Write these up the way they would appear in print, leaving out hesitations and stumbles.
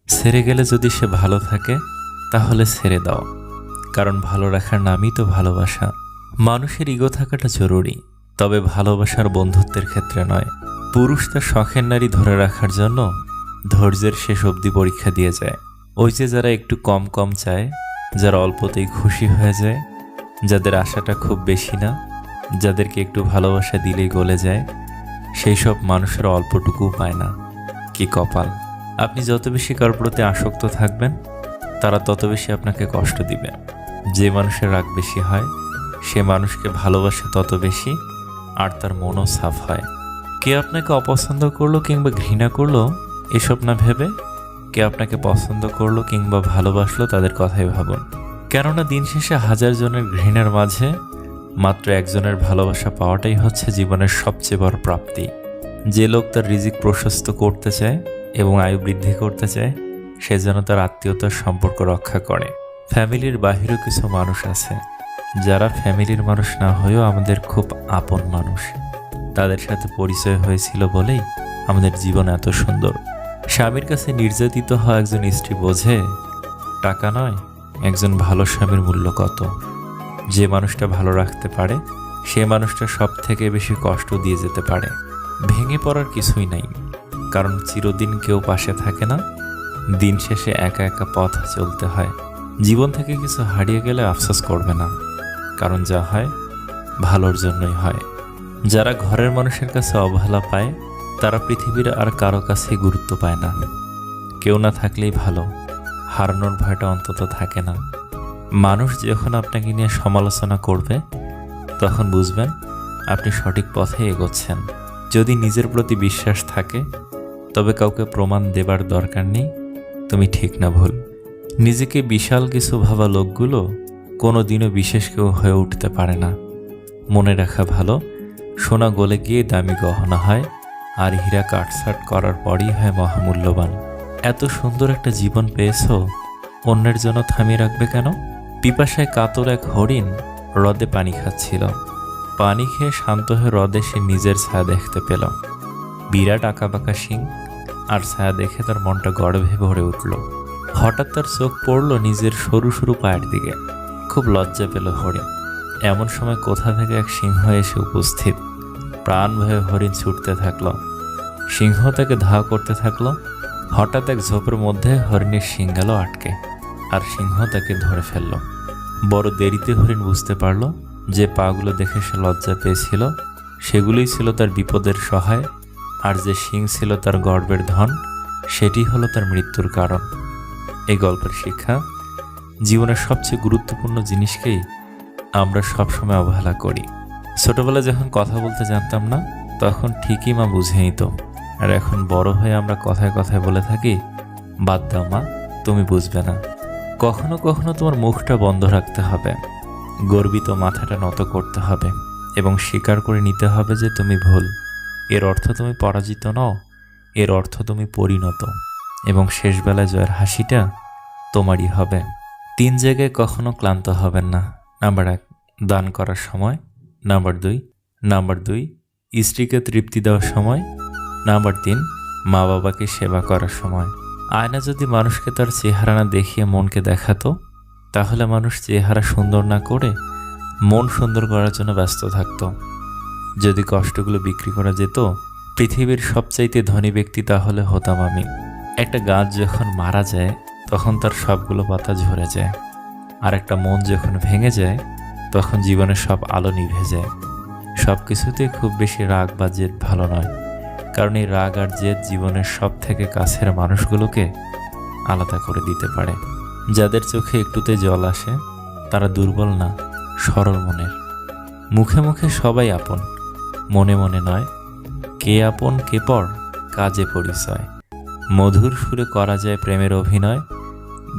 ছেড়ে গেলে যদি সে ভালো থাকে তাহলে ছেড়ে দাও, কারণ ভালো রাখার নামই তো ভালোবাসা। মানুষের ইগো থাকাটা জরুরি, তবে ভালোবাসার বন্ধুত্বের ক্ষেত্রে নয়। পুরুষ তার শখের নারী ধরে রাখার জন্য ধৈর্যের শেষ অবধি পরীক্ষা দিয়ে যায়। ওই যে যারা একটু কম কম চায়, যারা অল্পতেই খুশি হয়ে যায়, যাদের আশাটা খুব বেশি না, যাদেরকে একটু ভালোবাসা দিলেই গলে যায়, সেই সব মানুষের অল্পটুকুও পায় না। কি কপাল! আপনি যত বেশি কার প্রতি আসক্ত থাকবেন, তারা তত বেশি আপনাকে কষ্ট দিবে। যে মানুষের রাগ বেশি হয়, সে মানুষকে ভালোবাসে তত বেশি, আর তার মনও সাফ হয়। কে আপনাকে অপছন্দ করলো কিংবা ঘৃণা করলো এসব না ভেবে, কে আপনাকে পছন্দ করলো কিংবা ভালোবাসলো তাদের কথাই ভাবুন। কেননা দিন শেষে হাজার জনের ঘৃণার মাঝে মাত্র একজনের ভালোবাসা পাওয়াটাই হচ্ছে জীবনের সবচেয়ে বড় প্রাপ্তি। যে লোক তার রিজিক প্রশস্ত করতে চায় এবং আয়ু বৃদ্ধি করতে চায়, সে যেন তার আত্মীয়তার সম্পর্ক রক্ষা করে। ফ্যামিলির বাহিরেও কিছু মানুষ আছে যারা ফ্যামিলির মানুষ না হয়েও আমাদের খুব আপন মানুষ। তাদের সাথে পরিচয় হয়েছিল বলেই আমাদের জীবন এত সুন্দর। স্বামীর কাছে নির্যাতিত হওয়া একজন স্ত্রী বোঝে টাকা নয়, একজন ভালো স্বামীর মূল্য কত। যে মানুষটা ভালো রাখতে পারে, সে মানুষটা সব থেকে বেশি কষ্ট দিয়ে যেতে পারে। ভেঙে পড়ার কিছুই নাই, কারণ চিরদিন কেউ পাশে থাকে না। দিন শেষে একা একা পথ চলতে হয়। জীবন থেকে কিছু হারিয়ে গেলে আফসোস করবে না, কারণ যা হয় ভালোর জন্যই হয়। যারা ঘরের মানুষের কাছে অবহেলা পায়, তারা পৃথিবীর আর কারো কাছেই গুরুত্ব পায় না। কেউ না থাকলেই ভালো, হারানোর ভয়টা অন্তত থাকে না। মানুষ যখন আপনাকে নিয়ে সমালোচনা করবে, তখন বুঝবেন আপনি সঠিক পথে এগোচ্ছেন। যদি নিজের প্রতি বিশ্বাস থাকে, তবে কাউকে প্রমাণ দেবার দরকার নেই তুমি ঠিক না ভুল। নিজেকে বিশাল কিছু ভাবা লোকগুলো কোনো দিনও বিশেষ কেউ হয়ে উঠতে পারে না। মনে রাখা ভালো, সোনা গলে গিয়ে দামি গহনা হয়, আর হীরা কাটছাট করার পরই হয় মহামূল্যবান। এত সুন্দর একটা জীবন পেয়েছো, অন্যের জন্য থামিয়ে রাখবে কেন? পিপাসায় কাতর এক হরিণ হ্রদে পানি খাচ্ছিল। পানি খেয়ে শান্ত হয়ে হ্রদে সে নিজের ছায়া দেখতে পেল। বিরাট আঁকাবাঁকা শিং, আর ছায়া দেখে তার মনটা গর্বে ভরে উঠল। হঠাৎ তার চোখ পড়ল নিজের সরু সরু পায়ের দিকে। খুব লজ্জা পেল হরিণ। এমন সময় কোথা থেকে এক সিংহ এসে উপস্থিত। প্রাণ ভয়ে হরিণ ছুটতে থাকলো। সিংহ তাকে ধাওয়া করতে থাকলো। হঠাৎ এক ঝোপের মধ্যে হরিণের শিং গেল আটকে, আর সিংহ তাকে ধরে ফেলল। বড় দেরিতে হরিণ বুঝতে পারল যে পাগুলো দেখে সে লজ্জা পেয়েছিল, সেগুলোই ছিল তার বিপদের সহায়, আর যে শিং ছিল তার গর্বের ধন, সেটি হলো তার মৃত্যুর কারণ। এই গল্পের শিক্ষা, জীবনের সবচেয়ে গুরুত্বপূর্ণ জিনিসকেই আমরা সবসময় অবহেলা করি। ছোটবেলায় যখন কথা বলতে জানতাম না, তখন ঠিকই মা বুঝে নিত, আর এখন বড় হয়ে আমরা কথায় কথায় বলে থাকি, বাদ দাও মা, তুমি বুঝবে না। কখনো কখনো তোমার মুখটা বন্ধ রাখতে হবে, গর্বিত মাথাটা নত করতে হবে, এবং স্বীকার করে নিতে হবে যে তুমি ভুল। এর অর্থ তুমি পরাজিত নও, এর অর্থ তুমি পরিণত, এবং শেষবেলায় জয়ের হাসিটা তোমারই হবে। 3 জায়গায় কখনো ক্লান্ত হবেন না। নাম্বার 1, দান করার সময়। নাম্বার 2, স্ত্রীকে তৃপ্তি দেওয়ার সময়। নাম্বার 3, মা বাবাকে সেবা করার সময়। আয়না যদি মানুষকে তার চেহারা না দেখিয়ে মনকে দেখাতো, তাহলে মানুষ চেহারা সুন্দর না করে মন সুন্দর করার জন্য ব্যস্ত থাকতো। যদি কষ্টগুলো বিক্রি করা যেত, পৃথিবীর সবচাইতে ধনী ব্যক্তি তাহলে হতাম আমি। একটা গাছ যখন মারা যায়, তখন তার সবগুলো পাতা ঝরে যায়, আর একটা মন যখন ভেঙে যায়, তখন জীবনের সব আলো নিভে যায়। সব কিছুতেই খুব বেশি রাগ বা জেদ ভালো নয়, কারণ এই রাগ আর জেদ জীবনের সব থেকে কাছের মানুষগুলোকে আলাদা করে দিতে পারে। যাদের চোখে একটুতে জল আসে, তারা দুর্বল না, সরল মনের। মুখে মুখে সবাই আপন, মনে মনে নয়। কে আপন কে পর, কাজে পরিচয়। মধুর সুরে করা যায় প্রেমের অভিনয়।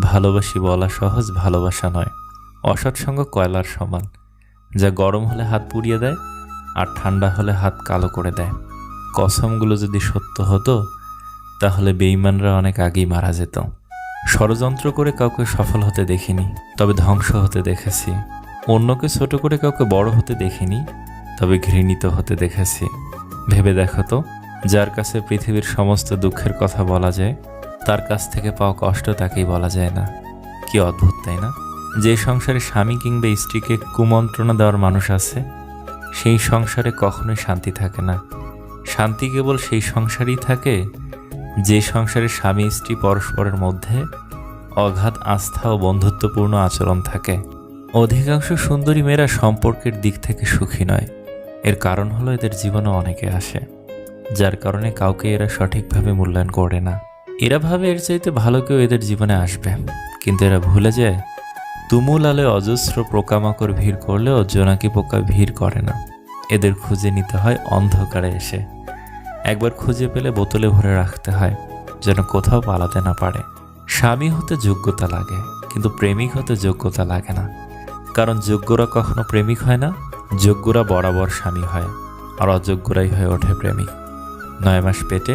ভালোবাসি বলা সহজ, ভালোবাসা নয়। অসৎ সঙ্গ কয়লার সমান, যা গরম হলে হাত পুড়িয়ে দেয়, আর ঠান্ডা হলে হাত কালো করে দেয়। কসমগুলো যদি সত্য হতো, তাহলে বেঈমানরা অনেক আগেই মারা যেত। ষড়যন্ত্র করে কাউকে সফল হতে দেখিনি, তবে ধ্বংস হতে দেখেছি। অন্যকে ছোট করে কাউকে বড় হতে দেখিনি, তবে ঘৃণিত হতে দেখেছি। ভেবে দেখো তো, যার কাছে পৃথিবীর সমস্ত দুঃখের কথা বলা যায়, তার কাছ থেকে পাওয়া কষ্ট তাকেই বলা যায় না। কি অদ্ভুত, তাই না? যে সংসারে স্বামী কিংবা স্ত্রীকে কুমন্ত্রণা দেওয়ার মানুষ আছে, সেই সংসারে কখনোই শান্তি থাকে না। শান্তি কেবল সেই সংসারেই থাকে যে সংসারে স্বামী স্ত্রী পরস্পরের মধ্যে অগাধ আস্থা ও বন্ধুত্বপূর্ণ আচরণ থাকে। অধিকাংশ সুন্দরী মেয়েরা সম্পর্কের দিক থেকে সুখী নয়। এর কারণ হলো এদের জীবনে অনেকে আসে, যার কারণে কাউকে এরা সঠিকভাবে মূল্যায়ন করে না। এরা ভাবে এর চাইতে ভালো কেউ এদের জীবনে আসবে, কিন্তু এরা ভুলে যায় তুমুল আলে অজস্র পোকামাকড় ভিড় করলেও জোনাকি পোকা ভিড় করে না। এদের খুঁজে নিতে হয় অন্ধকারে এসে। একবার খুঁজে পেলে বোতলে ভরে রাখতে হয়, যেন কোথাও পালাতে না পারে। স্বামী হতে যোগ্যতা লাগে, কিন্তু প্রেমিক হতে যোগ্যতা লাগে না। কারণ যোগ্যরা কখনো প্রেমিক হয় না, যোগ্যরা বরাবর স্বামী হয়, আর অযোগ্যরাই হয়ে ওঠে প্রেমিক। 9 মাস পেটে,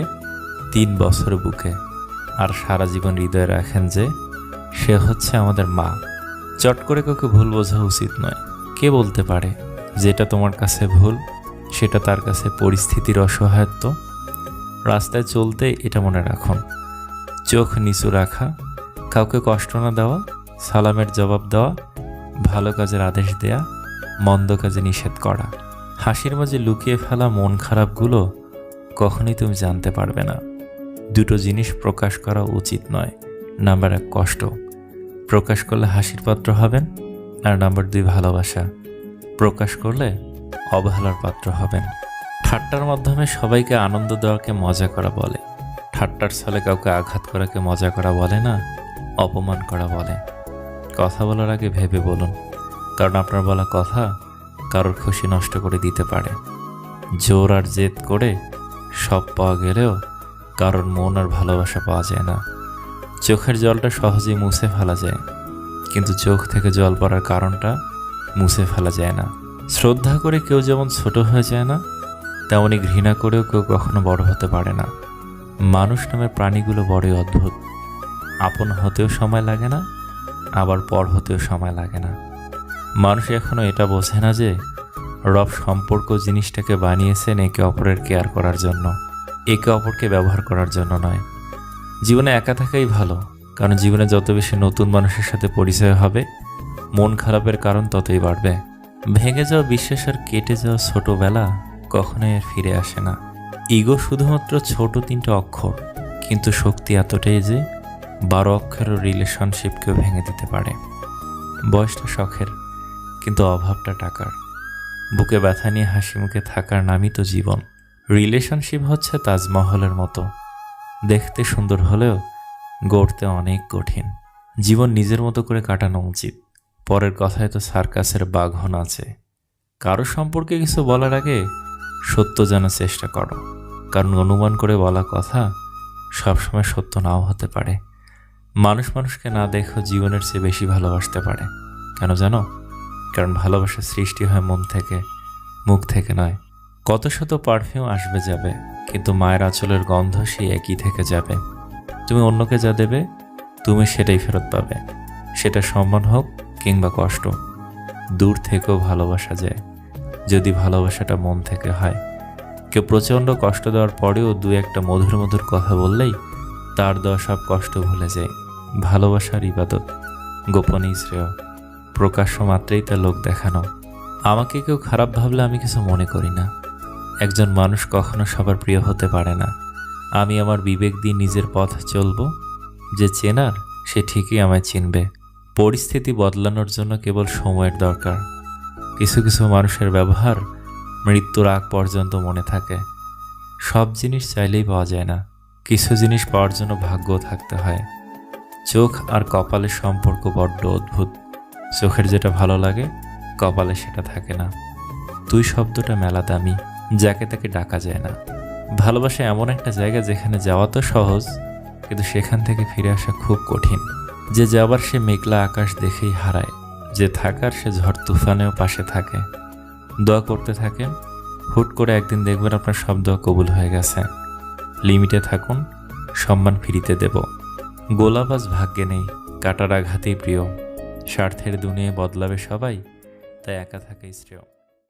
3 বছর বুকে, আর সারা জীবন হৃদয়ে রাখেন যে সে হচ্ছে আমাদের মা। চট করে কাউকে ভুল বোঝা উচিত নয়। কে বলতে পারে যেটা তোমার কাছে ভুল, সেটা তার কাছে পরিস্থিতির অসহায়ত্ব। রাস্তায় চলতে এটা মনে রাখুন, চোখ নিচু রাখা, কাউকে কষ্ট না দেওয়া, সালামের জবাব দেওয়া, ভালো কাজের আদেশ দেয়া, মন্দ কাজে নিষেধ করা। হাসির মাঝে লুকিয়ে ফেলা মন খারাপগুলো কখনোই তুমি জানতে পারবে না। 2টো জিনিস প্রকাশ করা উচিত নয়। নাম্বার 1 কষ্ট, প্রকাশ করলে হাসির পাত্র হবেন। আর নাম্বার 2 ভালোবাসা, প্রকাশ করলে অবহেলার পাত্র হবেন। ঠাট্টার মাধ্যমে সবাইকে আনন্দ দেওয়াকে মজা করা বলে। ঠাট্টার ছলে কাউকে আঘাত করাকে মজা করা বলে না, অপমান করা বলে। কথা বলার আগে ভেবে বলুন, কারণ আপনার বলা কথা কারোর খুশি নষ্ট করে দিতে পারে। জোর আর জেদ করে সব পাওয়া গেলেও কারোর মন আর ভালোবাসা পাওয়া যায় না। চোখের জলটা সহজেই মুছে ফেলা যায়, কিন্তু চোখ থেকে জল পড়ার কারণটা মুছে ফেলা যায় না। শ্রদ্ধা করে কেউ যেমন ছোট হয়ে যায় না, তেমনি ঘৃণা করেও কেউ কখনো বড় হতে পারে না। মানুষ নামের প্রাণীগুলো বড়ই অদ্ভুত। আপন হতেও সময় লাগে না, আবার পর হতেও সময় লাগে না। মানুষ এখনো এটা বোঝে না যে রব সম্পর্ক জিনিসটাকে বানিয়েছেন একে অপরের কেয়ার করার জন্য, একে অপরকে ব্যবহার করার জন্য নয়। জীবনে একা থাকাই ভালো, কারণ জীবনে যত বেশি নতুন মানুষের সাথে পরিচয় হবে, মন খারাপের কারণ ততই বাড়বে। ভেঙে যাওয়া বিশ্বাস আর কেটে যাওয়া ছোটবেলা কখনোই আর ফিরে আসে না। ইগো শুধুমাত্র ছোট 3টে অক্ষর, কিন্তু শক্তি এতটাই যে 12 অক্ষরের রিলেশনশিপকেও ভেঙে দিতে পারে। বয়সটা শখের, কিন্তু অভাবটা টাকার। বুকে ব্যথা নিয়ে হাসি মুখে থাকার নামই তো জীবন। রিলেশনশিপ হচ্ছে তাজমহলের মতো, দেখতে সুন্দর হলেও গড়তে অনেক কঠিন। জীবন নিজের মতো করে কাটানো উচিত। পরের কথায় তো সার্কাসের বাঘন আছে। কারো সম্পর্কে কিছু বলার আগে সত্য জানার চেষ্টা করো, কারণ অনুমান করে বলা কথা সবসময় সত্য নাও হতে পারে। মানুষ মানুষকে না দেখো জীবনের চেয়ে বেশি ভালোবাসতে পারে। কেন জানো? কারণ ভালোবাসার সৃষ্টি হয় মন থেকে, মুখ থেকে নয়। কত শত পারফিউম আসবে যাবে, কিন্তু মায়ের আঁচলের গন্ধ সেই একই থেকে যাবে। তুমি অন্যকে যা দেবে, তুমি সেটাই ফেরত পাবে। সেটা সম্মান হোক কিংবা কষ্ট। দূর থেকেও ভালোবাসা যায়, যদি ভালোবাসাটা মন থেকে হয়। কেউ প্রচণ্ড কষ্ট দেওয়ার পরেও 2-1টা মধুর মধুর কথা বললেই তার দেওয়া সব কষ্ট ভুলে যায়। ভালোবাসার ইবাদত, গোপনেই শ্রেয়, প্রকাশ্য মাত্রেই তা লোক দেখানো। আমাকে কেউ খারাপ ভাবলে আমি কিছু মনে করি না। একজন মানুষ কখনো সবার প্রিয় হতে পারে না। আমি আমার বিবেক দিয়ে নিজের পথ চলব। যে চেনার সে ঠিকই আমায় চিনবে। পরিস্থিতি বদলানোর জন্য কেবল সময়ের দরকার। কিছু কিছু মানুষের ব্যবহার মৃত্যুর আগ পর্যন্ত মনে থাকে। সব জিনিস চাইলেই পাওয়া যায় না, কিছু জিনিস পাওয়ার জন্য ভাগ্যও থাকতে হয়। চোখ আর কপালের সম্পর্ক বড্ড অদ্ভুত। চোখের যেটা ভালো লাগে, কপালে সেটা থাকে না। তুই শব্দটা মেলা দামি, যাকে তাকে ডাকা যায় না। ভালোবাসা এমন একটা জায়গা যেখানে যাওয়া তো সহজ, কিন্তু সেখান থেকে ফিরে আসা খুব কঠিন। যে যাবার সে মেঘলা আকাশ দেখেই হারায়, যে থাকার সে ঝড় তুফানেও পাশে থাকে। দোয়া করতে থাকেন, হুট করে একদিন দেখবেন আপনার সব দোয়া কবুল হয়ে গেছে। লিমিটে থাকুন, সম্মান ফিরিতে দেব। গোলাবাজ ভাগ্যে নেই, কাটার আঘাতেই প্রিয়। স্বার্থের দুনিয়ায় বদলাবে সবাই, তাই একা থাকাই শ্রেয়।